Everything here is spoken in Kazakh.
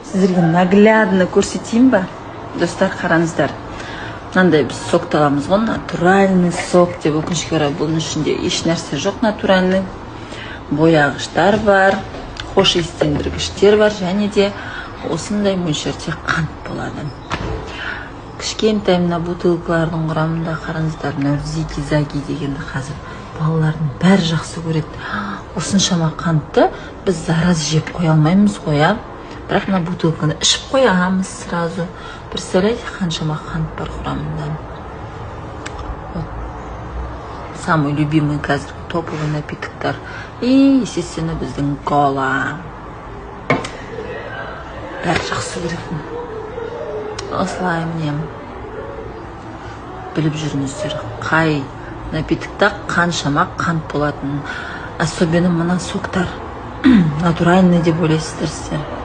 сіздерге наглядно көрсетейін ба? Достар, қараңыздар. Мынандай біз сокты аламыз ғой, натуральный сок деп, өкінішке орай бұның ішінде еш нәрсе жоқ. Натуральный бояғыштар бар, хош иістендіргіштер бар, және де осындай мөлшерде қант болады. Кішкентай мына бутылкалардың құрамында қараңыздар, мынау зиги-заги дегенді қазір балалардың бәрі жақсы көреді. Осыншама қантты біз зараз жеп қоя алмаймыз ғой, бірақ мына бутылканы ішіп қоямыз сразу. Представляете, қаншама қант бар құрамында. Самый любимый қазір топовый напитоктар. И, естественно, біздің кола. Бәрі жақсы көретін. Осылай міне. Біліп жүріңіздер, қай напитокта қаншама қант болатын. Особенно мына соктар натуральный деп ойлайсыздар сіздер.